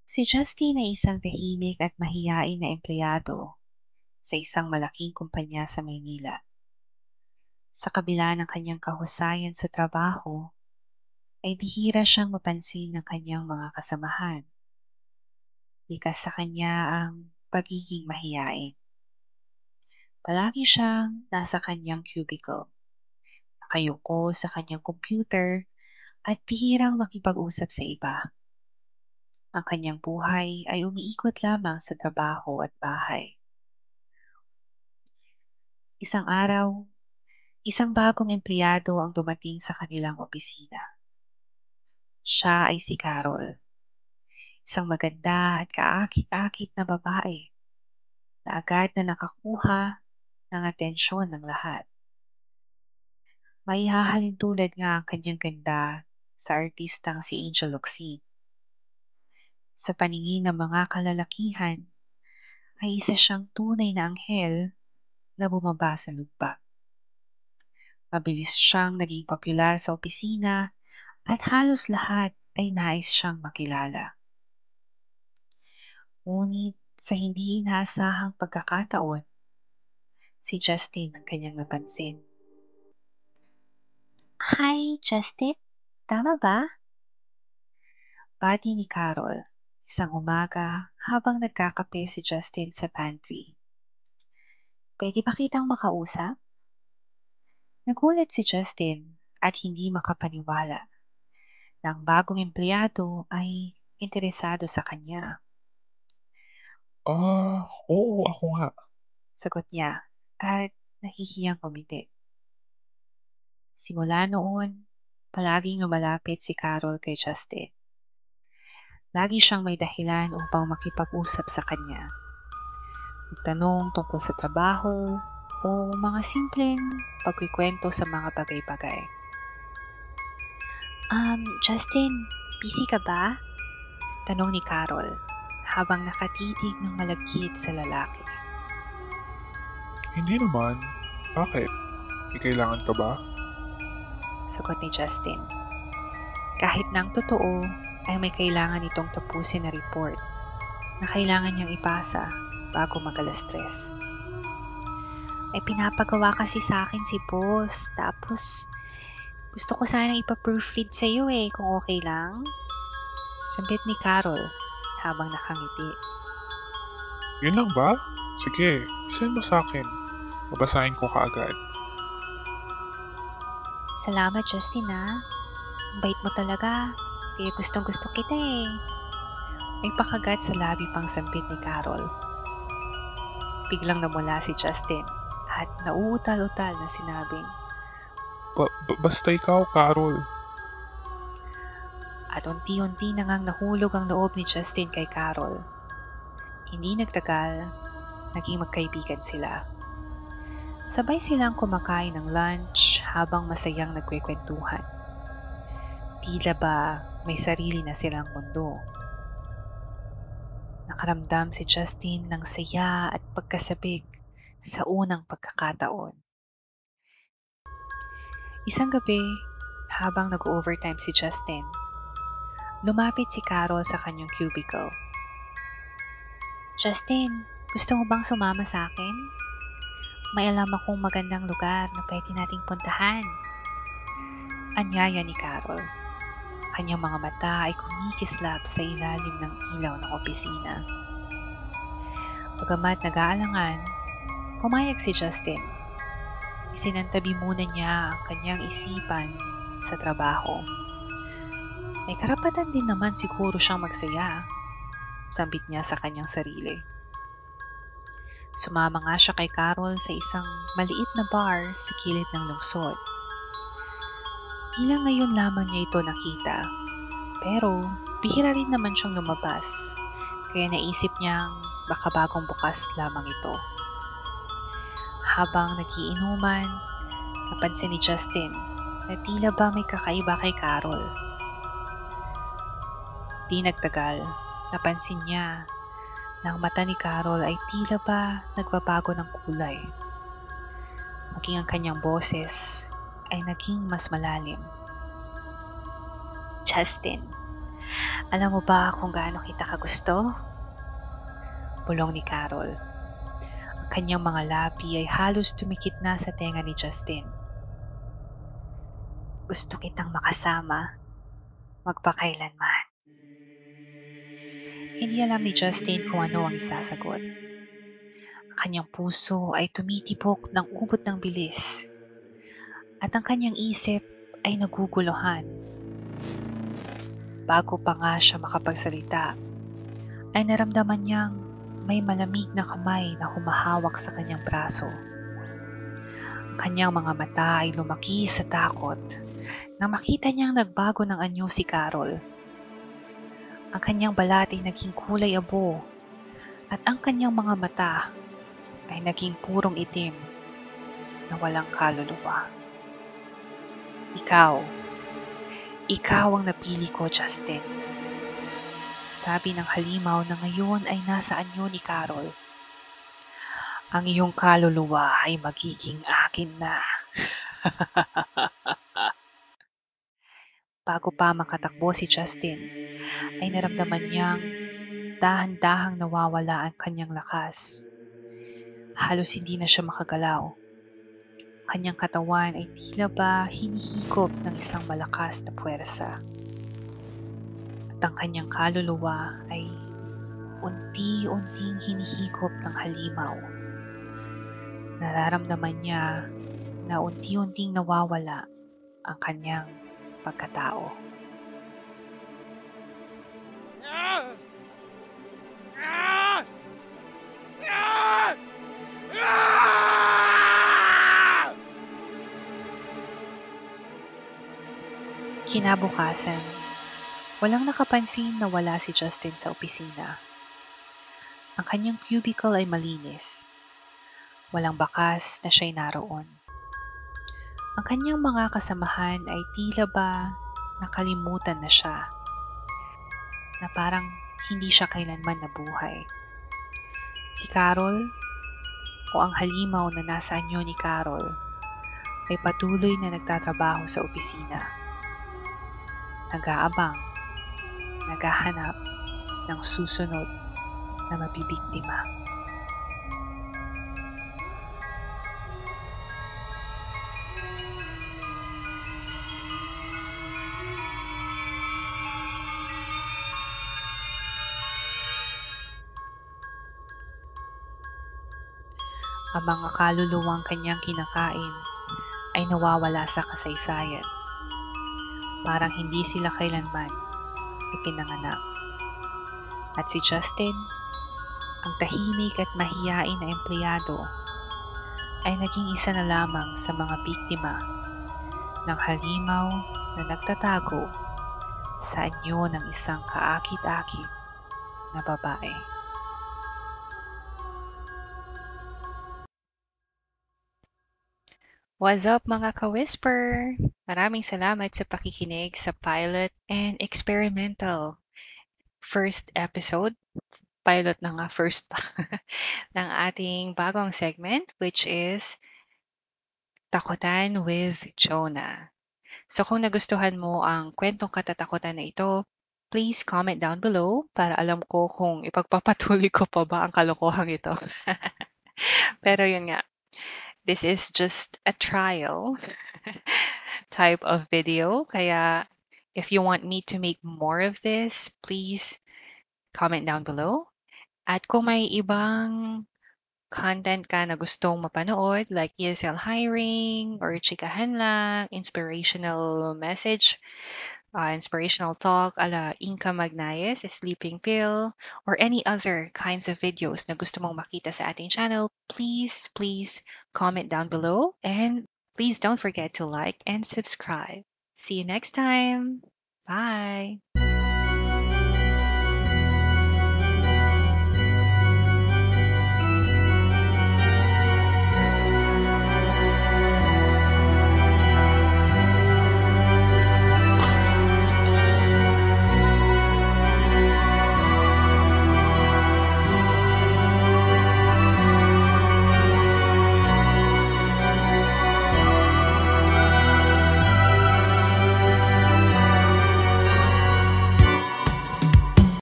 Si Justin ay isang tahimik at mahiyain na empleyado sa isang malaking kumpanya sa Maynila. Sa kabila ng kanyang kahusayan sa trabaho, ay bihira siyang mapansin ng kanyang mga kasamahan. Likas sa kanya ang pagiging mahiyain. Palagi siyang nasa kanyang cubicle, nakayuko sa kanyang computer at bihirang makipag-usap sa iba. Ang kanyang buhay ay umiikot lamang sa trabaho at bahay. Isang araw, isang bagong empleyado ang dumating sa kanilang opisina. Siya ay si Carol, isang maganda at kaakit-akit na babae na agad na nakakuha ng atensyon ng lahat. Maihahalin tulad nga ang kanyang ganda sa artistang si Angel Locsin. Sa paningin ng mga kalalakihan, ay isa siyang tunay na anghel na bumaba sa lupa. Mabilis siyang naging popular sa opisina at halos lahat ay nais siyang makilala. Ngunit sa hindi inaasahang pagkakataon, si Justin ang kanyang napansin. Hi, Justin. Tama ba? Bati ni Carol, isang umaga habang nagkakape si Justin sa pantry. Pwede ba kitang makausap? Nagulat si Justin at hindi makapaniwala na ang bagong empleyado ay interesado sa kanya. Oo, ako nga. Sagot niya at nahihiyang umiti. Simula noon, palaging lumalapit si Carol kay Justin. Lagi siyang may dahilan upang makipag-usap sa kanya. Magtanong tungkol sa trabaho o mga simpleng pagkikwento sa mga bagay-bagay. Justin, busy ka ba? Tanong ni Carol habang nakatitig ng malagkit sa lalaki. Hindi naman. Bakit? May kailangan ka ba? Sagot ni Justin. Kahit nang totoo ay may kailangan itong tapusin na report na kailangan niyang ipasa bago mag-alas 3. Ay pinapagawa kasi sa akin si boss. Tapos gusto ko sana ipa-proofread sa iyo kung okay lang. Sambit ni Carol habang nakangiti. Yun lang ba? Sige, send mo sa akin. Babasahin ko kaagad. Salamat, Justin Ang bait mo talaga. Kaya gustong gusto kita May pakagat sa labi pang sambit ni Carol. Biglang namula si Justin at nauutal-utal na sinabing, Basta ikaw, Carol. at unti-unti na ngang nahulog ang loob ni Justin kay Carol. Hindi nagtagal, naging magkaibigan sila. Sabay silang kumakain ng lunch habang masayang nagkwekwentuhan. Tila ba may sarili na silang mundo. Nakaramdam si Justin ng saya at pagkasabik sa unang pagkakataon. Isang gabi, habang nag-overtime si Justin, lumapit si Carol sa kanyang cubicle. Justin, gusto mo bang sumama sa akin? May alam akong magandang lugar na pwede nating puntahan. Anyaya ni Carol. Kanyang mga mata ay kumikislap sa ilalim ng ilaw ng opisina. Bagamat nag-aalangan, pumayag si Justin. Isinantabi muna niya ang kanyang isipan sa trabaho. May karapatan din naman siguro siyang magsaya. Sambit niya sa kanyang sarili. Sumama nga siya kay Carol sa isang maliit na bar sa gilid ng lungsod. Tila ngayon lamang niya ito nakita. Pero bihira rin naman siyang lumabas. Kaya naisip niyang baka bagong bukas lamang ito. Habang nagiinuman, napansin ni Justin na tila ba may kakaiba kay Carol. Di nagtagal, napansin niya na ang mata ni Carol ay tila ba nagbabago ng kulay. Maging ang kanyang boses ay naging mas malalim. Justin, Alam mo ba kung gaano kita kagusto? Bulong ni Carol. Ang kanyang mga labi ay halos tumikit na sa tenga ni Justin. Gusto kitang makasama, magpakailanman. Hindi alam ni Justin kung ano ang isasagot. Ang kanyang puso ay tumitibok ng ubot ng bilis. At ang kanyang isip ay naguguluhan. Bago pa nga siya makapagsalita, ay naramdaman niyang may malamig na kamay na humahawak sa kanyang braso. Ang kanyang mga mata ay lumaki sa takot nang makita niyang nagbago ng anyo si Carol. Ang kanyang balat ay naging kulay abo at ang kanyang mga mata ay naging purong itim na walang kaluluwa. Ikaw ang napili ko, Justin. Sabi ng halimaw na ngayon ay nasa anyo ni Carol. Ang iyong kaluluwa ay magiging akin na. Bago pa makatakbo si Justin, ay naramdaman niyang dahan-dahang nawawala ang kanyang lakas. Halos hindi na siya makagalaw. Kanyang katawan ay tila ba hinihigop ng isang malakas na puwersa. At ang kanyang kaluluwa ay unti-unting hinihigop ng halimaw. Nararamdaman niya na unti-unting nawawala ang kanyang pagkatao. Kinabukasan, walang nakapansin na wala si Justin sa opisina. Ang kanyang cubicle ay malinis. Walang bakas na siya'y naroon. Ang kanyang mga kasamahan ay tila ba nakalimutan na siya, na parang hindi siya kailanman nabuhay. Si Carol o ang halimaw na nasa anyo ni Carol ay patuloy na nagtatrabaho sa opisina. Nag-aabang, naghahanap ng susunod na mabibiktima. Ang mga kaluluwang kanyang kinakain ay nawawala sa kasaysayan. Parang hindi sila kailanman ipinanganak. At si Justin, ang tahimik at mahiyain na empleyado, ay naging isa na lamang sa mga biktima ng halimaw na nagtatago sa anyo ng isang kaakit-akit na babae. What's up mga ka-whisper? Maraming salamat sa pakikinig sa pilot and experimental first episode. Pilot na nga, first pa. ng ating bagong segment, which is Takutan with Jonah. So kung nagustuhan mo ang kwentong katatakutan na ito, please comment down below para alam ko kung ipagpapatuloy ko pa ba ang kalokohang ito. Pero yun nga. This is just a trial type of video. Kaya if you want me to make more of this, please comment down below. At kung may ibang content ka na gustong mapanood like ESL hiring or chikahan lang, inspirational message, inspirational talk ala Inka Magnayes, Sleeping Pill, or any other kinds of videos na gusto mong makita sa ating channel, please comment down below and please don't forget to like and subscribe. See you next time. Bye!